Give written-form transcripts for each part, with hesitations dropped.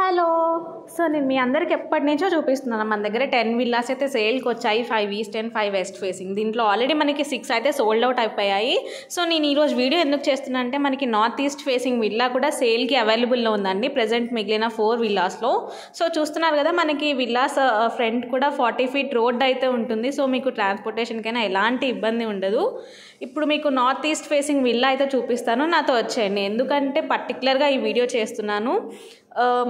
Hello. So నేను మీ అందరికి ఎప్పటి నుంచో చూపిస్తున్నాను. మన దగ్గర 10 విల్లాస్ అయితే సేల్కి వచ్చాయి. 5 ఈస్ట్ అండ్ 5 వెస్ట్ ఫేసింగ్. దీంట్లో ఆల్రెడీ మనకి 6 అయితే సోల్డ్ అవుట్ అయిపోయాయి. సో నేను ఈరోజు వీడియో ఎందుకు చేస్తున్నా అంటే మనకి నార్త్ ఈస్ట్ ఫేసింగ్ విల్లా కూడా సేల్కి అవైలబుల్లో ఉందండి ప్రజెంట్ మిగిలిన 4 విల్లాస్లో. సో చూస్తున్నారు కదా మనకి విల్లాస్ ఫ్రంట్ కూడా 40 ఫీట్ రోడ్ అయితే ఉంటుంది. సో మీకు ట్రాన్స్పోర్టేషన్కైనా ఎలాంటి ఇబ్బంది ఉండదు. ఇప్పుడు మీకు నార్త్ ఈస్ట్ ఫేసింగ్ విల్లా అయితే చూపిస్తాను, నాతో వచ్చేయండి. ఎందుకంటే పర్టికులర్గా ఈ వీడియో చేస్తున్నాను,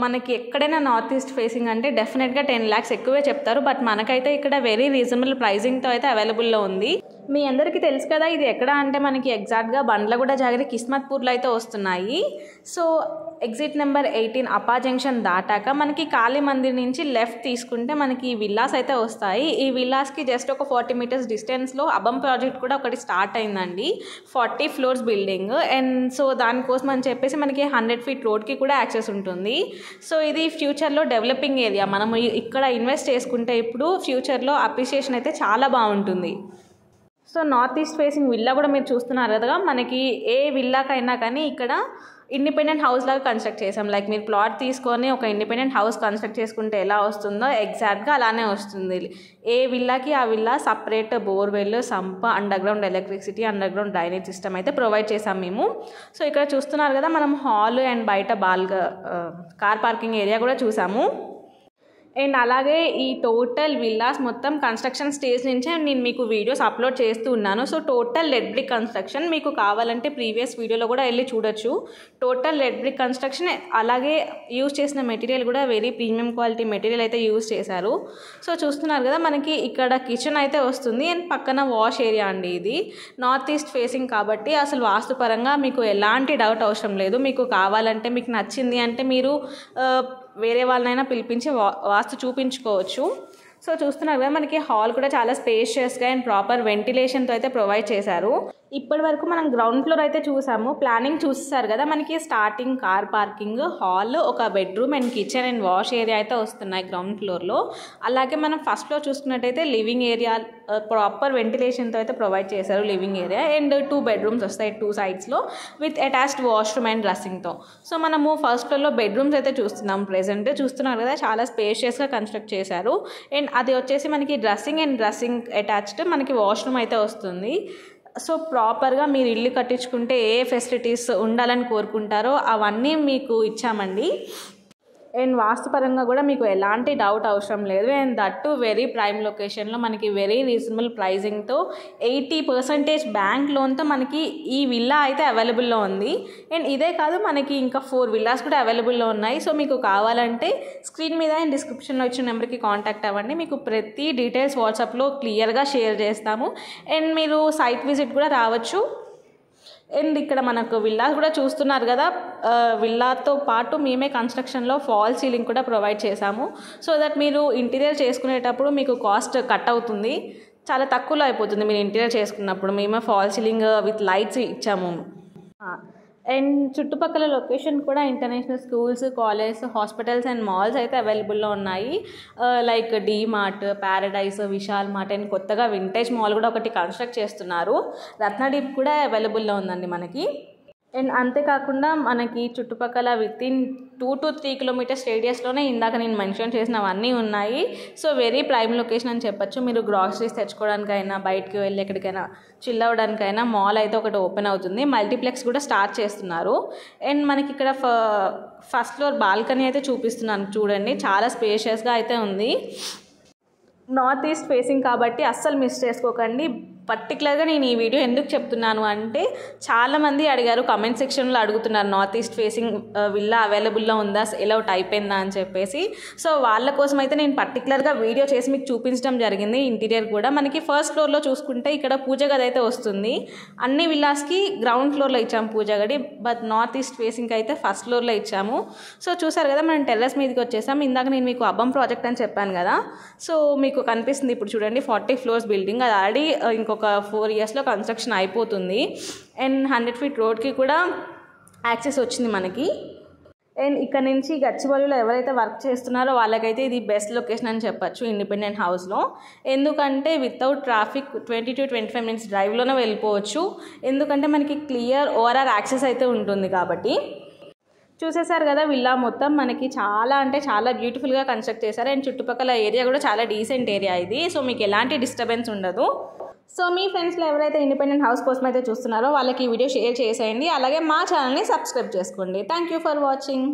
మనకి ఎక్కడైనా నార్త్ ఈస్ట్ ఫేసింగ్ అంటే డెఫినెట్గా 10 lakhs ఎక్కువే చెప్తారు. బట్ మనకైతే ఇక్కడ వెరీ రీజనబుల్ ప్రైజింగ్తో అయితే అవైలబుల్లో ఉంది. మీ అందరికీ తెలుసు కదా ఇది ఎక్కడ అంటే మనకి ఎగ్జాక్ట్గా బండ్లగూడ జాగరి కిస్మత్పూర్లో అయితే వస్తున్నాయి. సో ఎగ్జిట్ నెంబర్ 18 అపా జంక్షన్ దాటాక మనకి కాళీ మందిర్ నుంచి లెఫ్ట్ తీసుకుంటే మనకి ఈ విల్లాస్ అయితే వస్తాయి. ఈ విల్లాస్కి జస్ట్ ఒక 40 meters డిస్టెన్స్లో అబం ప్రాజెక్ట్ కూడా ఒకటి స్టార్ట్ అయిందండి. 40 floors బిల్డింగ్. అండ్ సో దానికోసం అని చెప్పేసి మనకి 100 feet రోడ్కి కూడా యాక్సెస్ ఉంటుంది. సో ఇది ఫ్యూచర్లో డెవలపింగ్ ఏరియా. మనం ఇక్కడ ఇన్వెస్ట్ చేసుకుంటే ఇప్పుడు ఫ్యూచర్లో అప్రిషియేషన్ అయితే చాలా బాగుంటుంది. So north east facing villa కూడా మీరు చూస్తున్నారు కదా, మనకి ఏ విల్లాకైనా కానీ ఇక్కడ ఇండిపెండెంట్ హౌస్ లాగా కన్స్ట్రక్ట్ చేసాం. లైక్ మీరు ప్లాట్ తీసుకొని ఒక ఇండిపెండెంట్ హౌస్ కన్స్ట్రక్ట్ చేసుకుంటే ఎలా వస్తుందో ఎగ్జాక్ట్గా అలానే వస్తుంది. ఏ విల్లాకి ఆ విల్లా సపరేట్ బోర్వెల్, సంప, underground electricity, underground drainage system అయితే ప్రొవైడ్ చేసాం మేము. సో ఇక్కడ చూస్తున్నారు కదా మనం హాల్ అండ్ బయట కార్ పార్కింగ్ ఏరియా కూడా చూసాము. అండ్ అలాగే ఈ టోటల్ విల్లాస్ మొత్తం కన్స్ట్రక్షన్ స్టేజ్ నుంచే నేను మీకు వీడియోస్ అప్లోడ్ చేస్తూ ఉన్నాను. So total red brick construction, మీకు కావాలంటే ప్రీవియస్ వీడియోలో కూడా వెళ్ళి చూడొచ్చు. టోటల్ లెడ్ బ్రిక్ కన్స్ట్రక్షన్, అలాగే యూజ్ చేసిన మెటీరియల్ కూడా వెరీ ప్రీమియం క్వాలిటీ మెటీరియల్ అయితే యూజ్ చేశారు. సో చూస్తున్నారు కదా మనకి ఇక్కడ కిచెన్ అయితే వస్తుంది అండ్ పక్కన వాష్ ఏరియా అండి. ఇది నార్త్ ఈస్ట్ ఫేసింగ్ కాబట్టి అసలు వాస్తుపరంగా మీకు ఎలాంటి డౌట్ అవసరం లేదు. మీకు కావాలంటే మీకు నచ్చింది అంటే మీరు వేరే వాళ్ళనైనా పిలిపించి వాస్తు చూపించుకోవచ్చు. సో చూస్తున్నారు కదా మనకి హాల్ కూడా చాలా స్పేషియస్గా అండ్ ప్రాపర్ వెంటిలేషన్తో అయితే ప్రొవైడ్ చేశారు. ఇప్పటి వరకు మనం గ్రౌండ్ ఫ్లోర్ అయితే చూసాము. ప్లానింగ్ చూస్తారు కదా మనకి స్టార్టింగ్ కార్ పార్కింగ్, హాల్, ఒక bedroom and kitchen and wash area అయితే వస్తున్నాయి గ్రౌండ్ ఫ్లోర్లో. అలాగే మనం ఫస్ట్ ఫ్లోర్ చూసుకున్నట్టయితే లివింగ్ ఏరియా ప్రాపర్ వెంటిలేషన్తో అయితే ప్రొవైడ్ చేశారు లివింగ్ ఏరియా. అండ్ 2 bedrooms వస్తాయి 2 sides with attached washroom and డ్రెస్సింగ్తో. సో మనము ఫస్ట్ ఫ్లోర్లో బెడ్రూమ్స్ అయితే చూస్తున్నాం. ప్రెజెంట్ చూస్తున్నారు కదా చాలా స్పేషియస్గా కన్స్ట్రక్ట్ చేశారు. అండ్ అది వచ్చేసి మనకి డ్రెస్సింగ్ అటాచ్డ్ మనకి వాష్రూమ్ అయితే వస్తుంది. సో ప్రాపర్గా మీరు ఇల్లు కట్టించుకుంటే ఏ ఫెసిలిటీస్ ఉండాలని కోరుకుంటారో అవన్నీ మీకు ఇచ్చామండి. అండ్ వాస్తుపరంగా కూడా మీకు ఎలాంటి డౌట్ అవసరం లేదు. అండ్ దట్టు వెరీ ప్రైమ్ లొకేషన్లో మనకి వెరీ రీజనబుల్ ప్రైజింగ్తో 80% బ్యాంక్ లోన్తో మనకి ఈ విల్లా అయితే అవైలబుల్లో ఉంది. అండ్ ఇదే కాదు మనకి ఇంకా 4 విల్లాస్ కూడా అవైలబుల్లో ఉన్నాయి. సో మీకు కావాలంటే స్క్రీన్ మీద అండ్ డిస్క్రిప్షన్లో ఇచ్చిన నెంబర్కి కాంటాక్ట్ అవ్వండి. మీకు ప్రతి డీటెయిల్స్ వాట్సాప్లో క్లియర్గా షేర్ చేస్తాము. అండ్ మీరు సైట్ విజిట్ కూడా రావచ్చు. అండ్ ఇక్కడ మనకు విల్లాస్ కూడా చూస్తున్నారు కదా, విల్లాతో పాటు మేమే కన్స్ట్రక్షన్లో ఫాల్ సీలింగ్ కూడా ప్రొవైడ్ చేశాము. సో దట్ మీరు ఇంటీరియర్ చేసుకునేటప్పుడు మీకు కాస్ట్ కట్ అవుతుంది, చాలా తక్కువలో అయిపోతుంది మీరు ఇంటీరియర్ చేసుకున్నప్పుడు. మేమే ఫాల్ సీలింగ్ విత్ లైట్స్ ఇచ్చాము. అండ్ చుట్టుపక్కల లొకేషన్ కూడా international schools, colleges, hospitals and malls అయితే అవైలబుల్లో ఉన్నాయి. Like DMart, Paradise, Vishal mart and కొత్తగా వింటేజ్ మాల్ కూడా ఒకటి కన్స్ట్రక్ట్ చేస్తున్నారు. రత్నదీప్ కూడా అవైలబుల్లో ఉందండి మనకి. అండ్ అంతేకాకుండా మనకి చుట్టుపక్కల వితిన్ 2 to 3 kilometers రేడియస్లోనే ఇందాక నేను మెన్షన్ చేసినవన్నీ ఉన్నాయి. సో వెరీ ప్రైమ్ లొకేషన్ అని చెప్పచ్చు. మీరు గ్రాసరీస్ తెచ్చుకోవడానికైనా, బయటకు వెళ్ళి ఎక్కడికైనా చిల్ అవ్వడానికైనా మాల్ అయితే ఒకటి ఓపెన్ అవుతుంది. మల్టీప్లెక్స్ కూడా స్టార్ట్ చేస్తున్నారు. అండ్ మనకి ఇక్కడ ఫస్ట్ ఫ్లోర్ బాల్కనీ అయితే చూపిస్తున్నాను చూడండి, చాలా స్పేషియస్గా అయితే ఉంది. నార్త్ ఈస్ట్ ఫేసింగ్ కాబట్టి అస్సలు మిస్ చేసుకోకండి. పర్టికులర్గా నేను ఈ వీడియో ఎందుకు చెప్తున్నాను అంటే చాలామంది అడిగారు, కమెంట్ సెక్షన్లో అడుగుతున్నారు నార్త్ ఈస్ట్ ఫేసింగ్ విల్లా అవైలబుల్లో ఉందా, సెల్ అవుట్ అయిపోయిందా అని చెప్పేసి. సో వాళ్ళ కోసం అయితే నేను పర్టికులర్గా వీడియో చేసి మీకు చూపించడం జరిగింది. ఇంటీరియర్ కూడా మనకి ఫస్ట్ ఫ్లోర్లో చూసుకుంటే ఇక్కడ పూజ గది అయితే వస్తుంది. అన్ని విల్లాస్కి గ్రౌండ్ ఫ్లోర్లో ఇచ్చాము పూజ గది, బట్ నార్త్ ఈస్ట్ ఫేసింగ్కి అయితే ఫస్ట్ ఫ్లోర్లో ఇచ్చాము. సో చూసారు కదా మనం టెర్రస్ మీదకి వచ్చేసాం. ఇందాక నేను మీకు అబ్బం ప్రాజెక్ట్ అని చెప్పాను కదా, సో మీకు కనిపిస్తుంది ఇప్పుడు చూడండి 40 floors బిల్డింగ్. అది ఆల్రెడీ ఇంకొక 4 yearsలో కన్స్ట్రక్షన్ అయిపోతుంది. అండ్ 100 feet రోడ్కి కూడా యాక్సెస్ వచ్చింది మనకి. అండ్ ఇక్కడ నుంచి గచ్చిబౌలిలో ఎవరైతే వర్క్ చేస్తున్నారో వాళ్ళకైతే ఇది బెస్ట్ లొకేషన్ అని చెప్పచ్చు ఇండిపెండెంట్ హౌస్లో. ఎందుకంటే వితౌట్ ట్రాఫిక్ 20 to 25 minutes డ్రైవ్లోనే వెళ్ళిపోవచ్చు. ఎందుకంటే మనకి క్లియర్ ఓఆర్ఆర్ యాక్సెస్ అయితే ఉంటుంది కాబట్టి. చూసేసారు కదా విల్లా మొత్తం మనకి చాలా అంటే చాలా బ్యూటిఫుల్గా కన్స్ట్రక్ట్ చేశారు. అండ్ చుట్టుపక్కల ఏరియా కూడా చాలా డీసెంట్ ఏరియా ఇది. సో మీకు ఎలాంటి డిస్టర్బెన్స్ ఉండదు. సో మీ ఫ్రెండ్స్లో ఎవరైతే ఇండిపెండెంట్ హౌస్ కోసం అయితే చూస్తున్నారో వాళ్ళకి ఈ వీడియో షేర్ చేసేయండి. అలాగే మా ఛానల్ని సబ్స్క్రైబ్ చేసుకోండి. Thank you for watching.